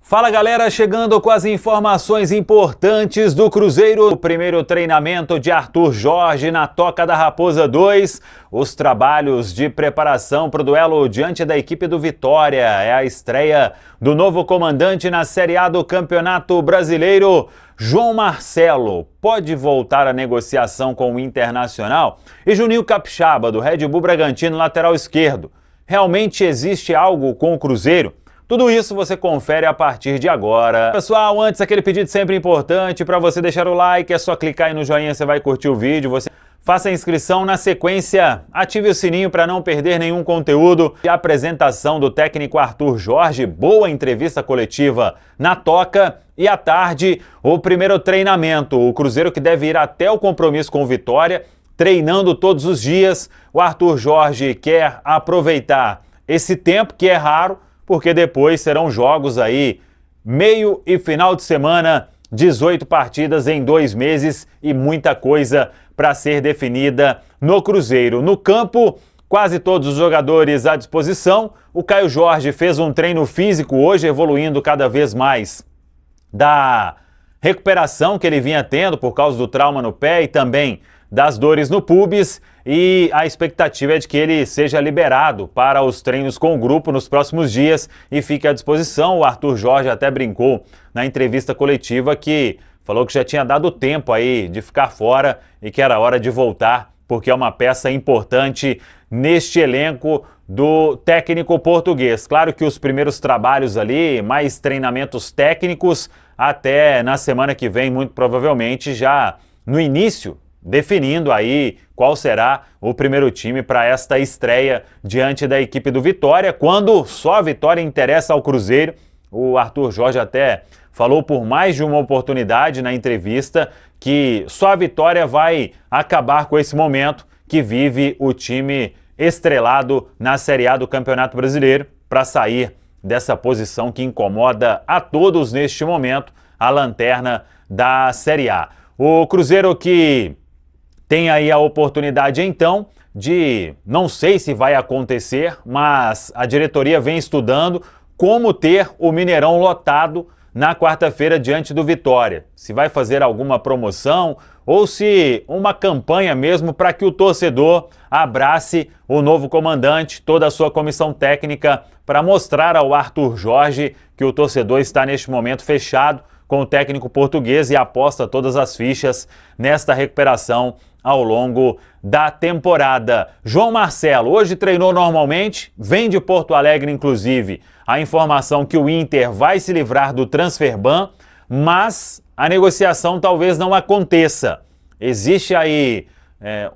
Fala galera, chegando com as informações importantes do Cruzeiro. O primeiro treinamento de Arthur Jorge na Toca da Raposa 2. Os trabalhos de preparação para o duelo diante da equipe do Vitória. É a estreia do novo comandante na Série A do Campeonato Brasileiro. João Marcelo pode voltar à negociação com o Internacional? E Juninho Capixaba, do Red Bull Bragantino, lateral esquerdo. Realmente existe algo com o Cruzeiro? Tudo isso você confere a partir de agora. Pessoal, antes aquele pedido sempre importante para você deixar o like, é só clicar aí no joinha, você vai curtir o vídeo, você faça a inscrição, na sequência ative o sininho para não perder nenhum conteúdo. E a apresentação do técnico Arthur Jorge, boa entrevista coletiva na Toca. E à tarde, o primeiro treinamento, o Cruzeiro que deve ir até o compromisso com o Vitória, treinando todos os dias. O Arthur Jorge quer aproveitar esse tempo que é raro, porque depois serão jogos aí, meio e final de semana, 18 partidas em 2 meses e muita coisa para ser definida no Cruzeiro. No campo, quase todos os jogadores à disposição. O Caio Jorge fez um treino físico hoje, evoluindo cada vez mais da recuperação que ele vinha tendo por causa do trauma no pé e também das dores no pubis, e a expectativa é de que ele seja liberado para os treinos com o grupo nos próximos dias e fique à disposição. O Arthur Jorge até brincou na entrevista coletiva que falou que já tinha dado tempo aí de ficar fora e que era hora de voltar, porque é uma peça importante neste elenco do técnico português. Claro que os primeiros trabalhos ali, mais treinamentos técnicos, até na semana que vem, muito provavelmente já no início, definindo aí qual será o primeiro time para esta estreia diante da equipe do Vitória. Quando só a vitória interessa ao Cruzeiro, o Arthur Jorge até falou por mais de uma oportunidade na entrevista que só a vitória vai acabar com esse momento que vive o time estrelado na Série A do Campeonato Brasileiro para sair dessa posição que incomoda a todos neste momento, a lanterna da Série A. O Cruzeiro que tem aí a oportunidade, então, de, não sei se vai acontecer, mas a diretoria vem estudando como ter o Mineirão lotado na quarta-feira diante do Vitória. Se vai fazer alguma promoção ou se uma campanha mesmo para que o torcedor abrace o novo comandante, toda a sua comissão técnica, para mostrar ao Arthur Jorge que o torcedor está neste momento fechado com o técnico português e aposta todas as fichas nesta recuperação ao longo da temporada. João Marcelo hoje treinou normalmente, vem de Porto Alegre inclusive a informação que o Inter vai se livrar do transfer ban, mas a negociação talvez não aconteça. Existe aí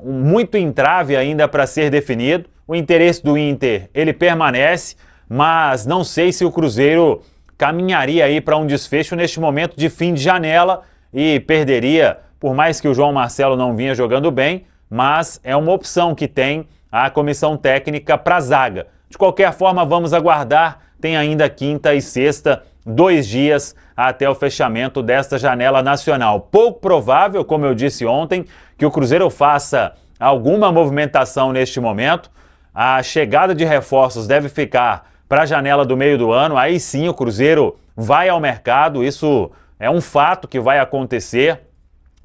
muito entrave ainda para ser definido. O interesse do Inter, ele permanece, mas não sei se o Cruzeiro caminharia aí para um desfecho neste momento de fim de janela e perderia, por mais que o João Marcelo não vinha jogando bem, mas é uma opção que tem a comissão técnica para a zaga. De qualquer forma, vamos aguardar, tem ainda quinta e sexta, 2 dias até o fechamento desta janela nacional. Pouco provável, como eu disse ontem, que o Cruzeiro faça alguma movimentação neste momento. A chegada de reforços deve ficar para a janela do meio do ano, aí sim o Cruzeiro vai ao mercado, isso é um fato que vai acontecer.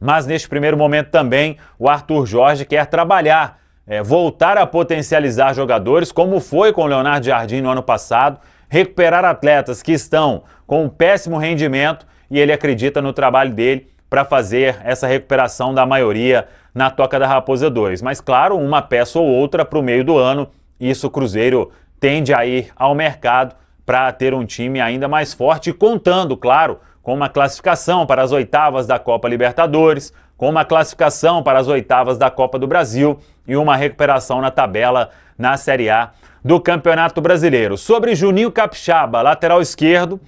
Mas neste primeiro momento também o Arthur Jorge quer trabalhar, voltar a potencializar jogadores, como foi com o Leonardo Jardim no ano passado, recuperar atletas que estão com um péssimo rendimento e ele acredita no trabalho dele para fazer essa recuperação da maioria na Toca da Raposa 2. Mas claro, uma peça ou outra para o meio do ano, isso o Cruzeiro tende a ir ao mercado para ter um time ainda mais forte, contando, claro, com uma classificação para as oitavas da Copa Libertadores, com uma classificação para as oitavas da Copa do Brasil e uma recuperação na tabela na Série A do Campeonato Brasileiro. Sobre Juninho Capixaba, lateral esquerdo,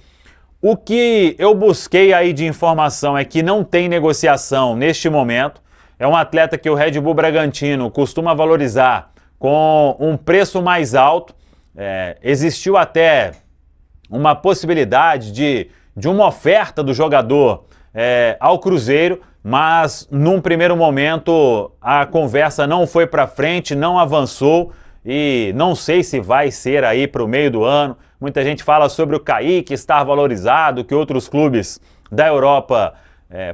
o que eu busquei aí de informação é que não tem negociação neste momento. É um atleta que o Red Bull Bragantino costuma valorizar com um preço mais alto. Existiu até uma possibilidade de uma oferta do jogador ao Cruzeiro, mas num primeiro momento a conversa não foi para frente, não avançou e não sei se vai ser aí para o meio do ano, Muita gente fala sobre o Kaique estar valorizado, que outros clubes da Europa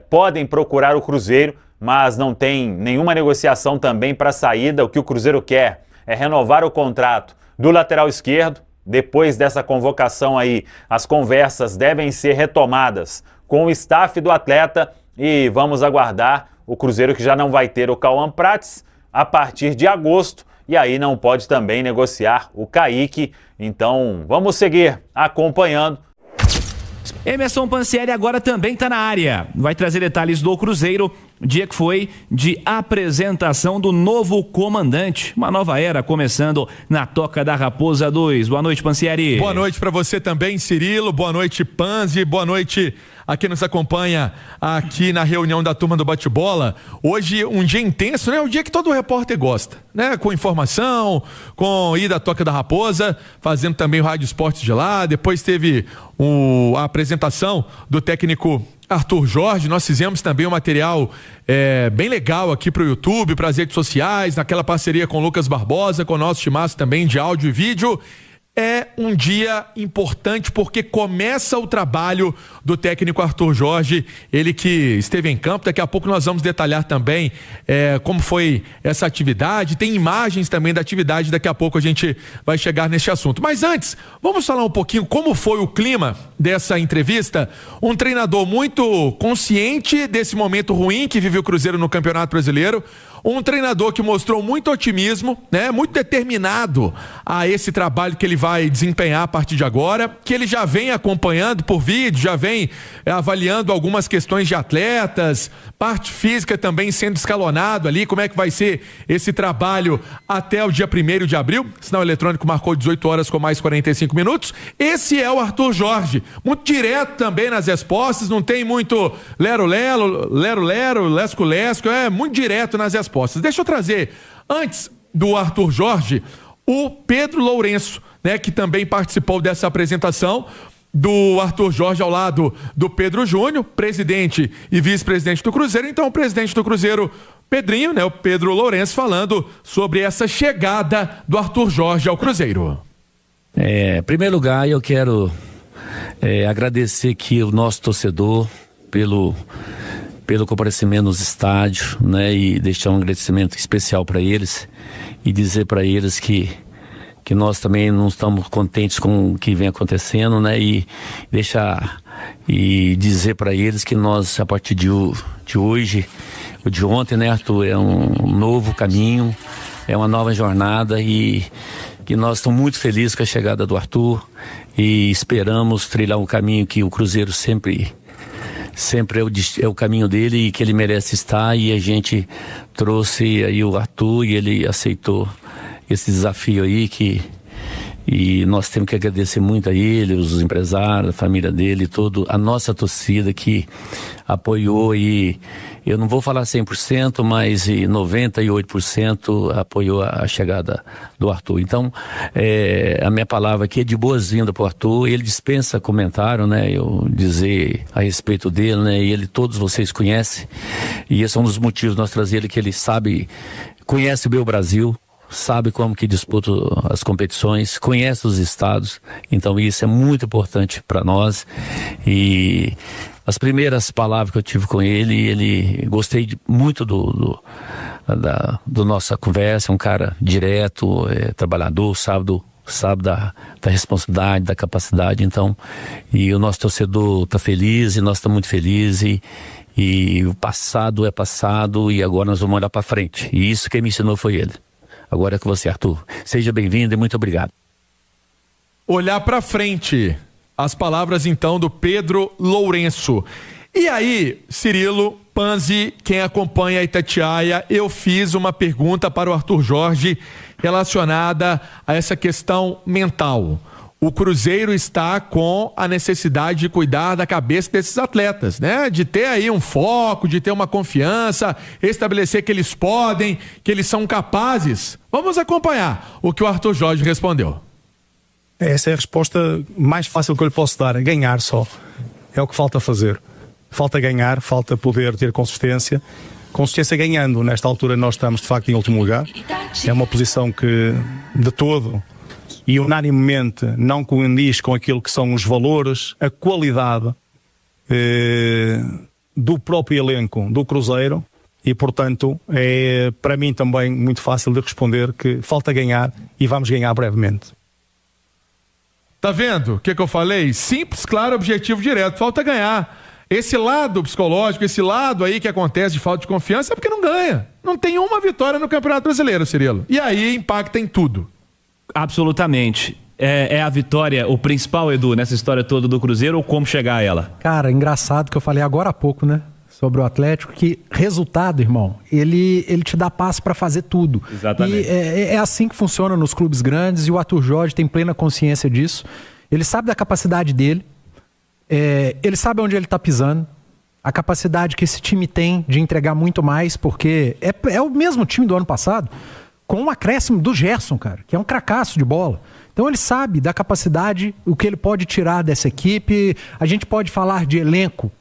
podem procurar o Cruzeiro, mas não tem nenhuma negociação também para a saída. O que o Cruzeiro quer é renovar o contrato do lateral esquerdo. Depois dessa convocação aí, as conversas devem ser retomadas com o staff do atleta e vamos aguardar. O Cruzeiro que já não vai ter o Cauã Prates a partir de agosto e aí não pode também negociar o Kaique. Então vamos seguir acompanhando. Emerson Pansieri agora também está na área. Vai trazer detalhes do Cruzeiro, dia que foi de apresentação do novo comandante. Uma nova era começando na Toca da Raposa 2. Boa noite, Pansieri. Boa noite para você também, Cirilo. Boa noite, Panzi. Boa noite a quem nos acompanha aqui na reunião da turma do Bate-Bola. Hoje um dia intenso, né? Um dia que todo repórter gosta, né? Com informação, com ida à Toca da Raposa, fazendo também o Rádio Esportes de lá. Depois teve a apresentação do técnico Arthur Jorge. Nós fizemos também um material bem legal aqui para o YouTube, para as redes sociais, naquela parceria com o Lucas Barbosa, com o nosso timaço também de áudio e vídeo. É um dia importante porque começa o trabalho do técnico Arthur Jorge, ele que esteve em campo. Daqui a pouco nós vamos detalhar também como foi essa atividade, tem imagens também da atividade, daqui a pouco a gente vai chegar nesse assunto. Mas antes, vamos falar um pouquinho como foi o clima dessa entrevista. Um treinador muito consciente desse momento ruim que vive o Cruzeiro no Campeonato Brasileiro, um treinador que mostrou muito otimismo, né? Muito determinado a esse trabalho que ele vai desempenhar a partir de agora, que ele já vem acompanhando por vídeo, já vem avaliando algumas questões de atletas, parte física também sendo escalonado ali, como é que vai ser esse trabalho até o dia 1º de abril. Sinal eletrônico marcou 18 horas com mais 45 minutos. Esse é o Arthur Jorge, muito direto também nas respostas, não tem muito lero-lero, lesco-lesco, é muito direto nas respostas. Deixa eu trazer, antes do Arthur Jorge, o Pedro Lourenço, né, que também participou dessa apresentação do Arthur Jorge ao lado do Pedro Júnior, presidente e vice-presidente do Cruzeiro. Então o presidente do Cruzeiro, Pedrinho, né, o Pedro Lourenço, falando sobre essa chegada do Arthur Jorge ao Cruzeiro. Em primeiro lugar, eu quero agradecer aqui o nosso torcedor pelo comparecimento nos estádios, né, e deixar um agradecimento especial para eles e dizer para eles que nós também não estamos contentes com o que vem acontecendo, né, e dizer para eles que nós, a partir de hoje, o de ontem, né, Arthur, é um novo caminho, é uma nova jornada e que nós estamos muito felizes com a chegada do Arthur e esperamos trilhar um caminho que o Cruzeiro sempre é o caminho dele e que ele merece estar, e a gente trouxe aí o Arthur e ele aceitou esse desafio aí e nós temos que agradecer muito a ele, os empresários, a família dele, toda a nossa torcida que apoiou, e eu não vou falar 100%, mas 98% apoiou a chegada do Arthur. Então, a minha palavra aqui é de boas-vindas para o Arthur. Ele dispensa comentário, né? Eu dizer a respeito dele, né? E ele, todos vocês conhecem, e esse é um dos motivos de nós trazer ele, que ele conhece bem o Brasil, sabe como que disputa as competições, conhece os estados, então isso é muito importante para nós. E as primeiras palavras que eu tive com ele gostei muito do nossa conversa, é um cara direto, trabalhador, sabe da responsabilidade, da capacidade. Então, e o nosso torcedor está feliz e nós estamos muito felizes, e o passado é passado e agora nós vamos olhar para frente, e isso quem me ensinou foi ele. Agora é com você, Arthur. Seja bem-vindo e muito obrigado. Olhar para frente. As palavras, então, do Pedro Lourenço. E aí, Cirilo, Panzi, quem acompanha a Itatiaia, eu fiz uma pergunta para o Arthur Jorge relacionada a essa questão mental. O Cruzeiro está com a necessidade de cuidar da cabeça desses atletas, né? De ter aí um foco, de ter uma confiança, estabelecer que eles podem, que eles são capazes. Vamos acompanhar o que o Arthur Jorge respondeu. Essa é a resposta mais fácil que eu lhe posso dar, ganhar só. É o que falta fazer. Falta ganhar, falta poder ter consistência. Consistência ganhando. Nesta altura nós estamos de facto em último lugar. É uma posição que de todo e unanimemente não condiz com aquilo que são os valores, a qualidade do próprio elenco do Cruzeiro, e portanto é para mim também muito fácil de responder que falta ganhar e vamos ganhar brevemente. Tá vendo o que eu falei? Simples, claro, objetivo direto, falta ganhar. Esse lado psicológico, esse lado aí que acontece de falta de confiança é porque não ganha. Não tem uma vitória no Campeonato Brasileiro, Cirilo. E aí impacta em tudo. Absolutamente. É a vitória o principal, Edu, nessa história toda do Cruzeiro, ou como chegar a ela? Cara, engraçado que eu falei agora há pouco, né? Sobre o Atlético, que resultado, irmão, ele te dá passo para fazer tudo. Exatamente. E é assim que funciona nos clubes grandes, e o Arthur Jorge tem plena consciência disso. Ele sabe da capacidade dele, ele sabe onde ele está pisando, a capacidade que esse time tem de entregar muito mais, porque é o mesmo time do ano passado, com um acréscimo do Gerson, cara, que é um cracaço de bola. Então ele sabe da capacidade, o que ele pode tirar dessa equipe. A gente pode falar de elenco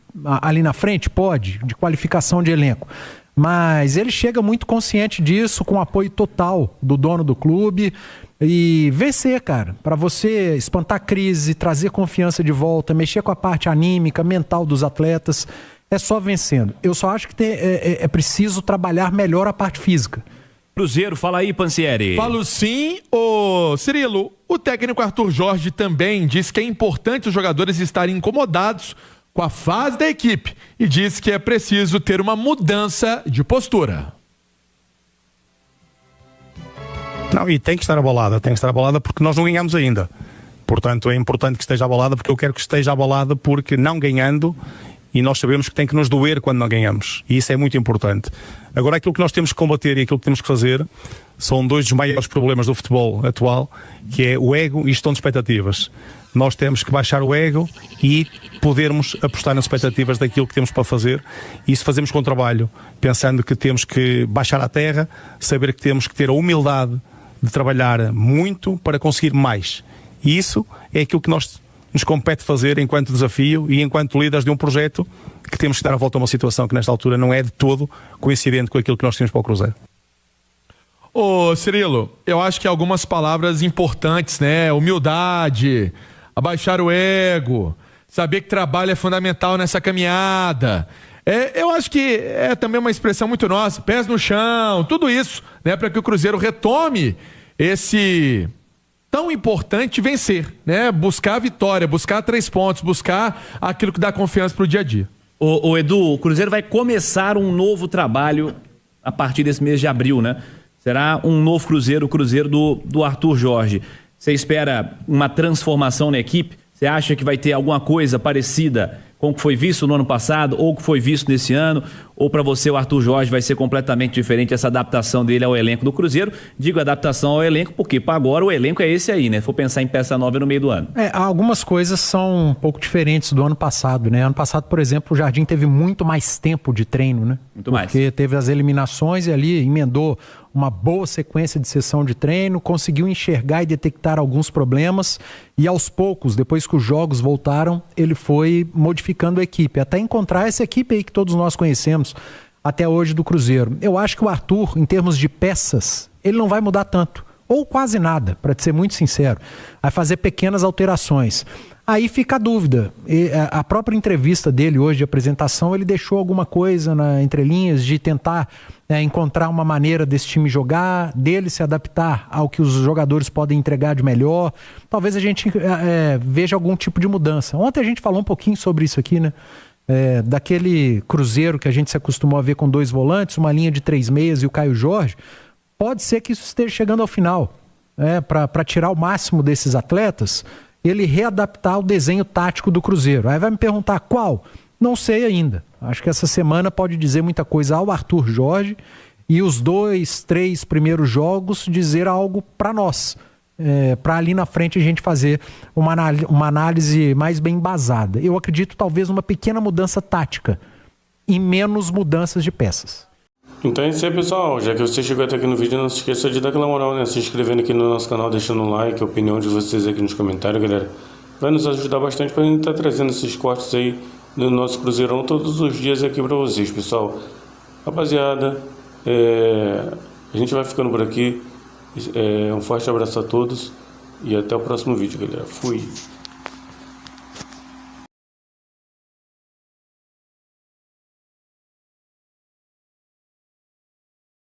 ali na frente? Pode, de qualificação de elenco. Mas ele chega muito consciente disso, com apoio total do dono do clube. E vencer, cara, para você espantar crise, trazer confiança de volta, mexer com a parte anímica, mental dos atletas, é só vencendo. Eu só acho que é preciso trabalhar melhor a parte física. Cruzeiro, fala aí, Pansieri. Falo sim. Ô, Cirilo, o técnico Arthur Jorge também diz que é importante os jogadores estarem incomodados com a fase da equipe e diz que é preciso ter uma mudança de postura. Não, e tem que estar abalada porque nós não ganhamos ainda. Portanto, é importante que esteja abalada, porque eu quero que esteja abalada, porque não ganhando, e nós sabemos que tem que nos doer quando não ganhamos. E isso é muito importante. Agora, aquilo que nós temos que combater e aquilo que temos que fazer são dois dos maiores problemas do futebol atual, que é o ego e gestão de expectativas. Nós temos que baixar o ego e podermos apostar nas expectativas daquilo que temos para fazer. E isso fazemos com o trabalho, pensando que temos que baixar a terra, saber que temos que ter a humildade de trabalhar muito para conseguir mais. E isso é aquilo que nos compete fazer enquanto desafio e enquanto líderes de um projeto, que temos que dar a volta a uma situação que nesta altura não é de todo coincidente com aquilo que nós temos para o Cruzeiro. Ô, Cirilo, eu acho que algumas palavras importantes, né? Humildade, abaixar o ego, saber que trabalho é fundamental nessa caminhada. Eu acho que é também uma expressão muito nossa, pés no chão, tudo isso, né? Para que o Cruzeiro retome esse tão importante vencer, né? Buscar a vitória, buscar 3 pontos, buscar aquilo que dá confiança para o dia a dia. Ô Edu, o Cruzeiro vai começar um novo trabalho a partir desse mês de abril, né? Será um novo Cruzeiro, o Cruzeiro do Arthur Jorge. Você espera uma transformação na equipe? Você acha que vai ter alguma coisa parecida com o que foi visto no ano passado ou o que foi visto nesse ano? Ou para você o Arthur Jorge vai ser completamente diferente essa adaptação dele ao elenco do Cruzeiro? Digo adaptação ao elenco porque para agora o elenco é esse aí, né? Se for pensar em peça nova no meio do ano. Algumas coisas são um pouco diferentes do ano passado, né? Ano passado, por exemplo, o Jardim teve muito mais tempo de treino, né? Muito mais. Porque teve as eliminações e ali emendou uma boa sequência de sessão de treino, conseguiu enxergar e detectar alguns problemas e aos poucos, depois que os jogos voltaram, ele foi modificando a equipe, até encontrar essa equipe aí que todos nós conhecemos até hoje do Cruzeiro. Eu acho que o Arthur, em termos de peças, ele não vai mudar tanto, ou quase nada, para ser muito sincero. Vai fazer pequenas alterações. Aí fica a dúvida. A própria entrevista dele hoje de apresentação, ele deixou alguma coisa na entrelinhas de tentar encontrar uma maneira desse time jogar, dele se adaptar ao que os jogadores podem entregar de melhor. Talvez a gente veja algum tipo de mudança. Ontem a gente falou um pouquinho sobre isso aqui, né? Daquele Cruzeiro que a gente se acostumou a ver com 2 volantes, uma linha de 3 meias e o Caio Jorge. Pode ser que isso esteja chegando ao final, para tirar o máximo desses atletas, ele readaptar o desenho tático do Cruzeiro. Aí vai me perguntar qual? Não sei ainda. Acho que essa semana pode dizer muita coisa ao Arthur Jorge e os 2, 3 primeiros jogos dizer algo para nós. Para ali na frente a gente fazer uma análise mais bem embasada. Eu acredito talvez uma pequena mudança tática e menos mudanças de peças. Então é isso aí, pessoal. Já que você chegou até aqui no vídeo, não se esqueça de dar aquela moral, né? Se inscrevendo aqui no nosso canal, deixando um like, a opinião de vocês aqui nos comentários, galera. Vai nos ajudar bastante pra gente estar trazendo esses cortes aí do nosso Cruzeirão todos os dias aqui pra vocês, pessoal. Rapaziada, a gente vai ficando por aqui. Um forte abraço a todos e até o próximo vídeo, galera. Fui!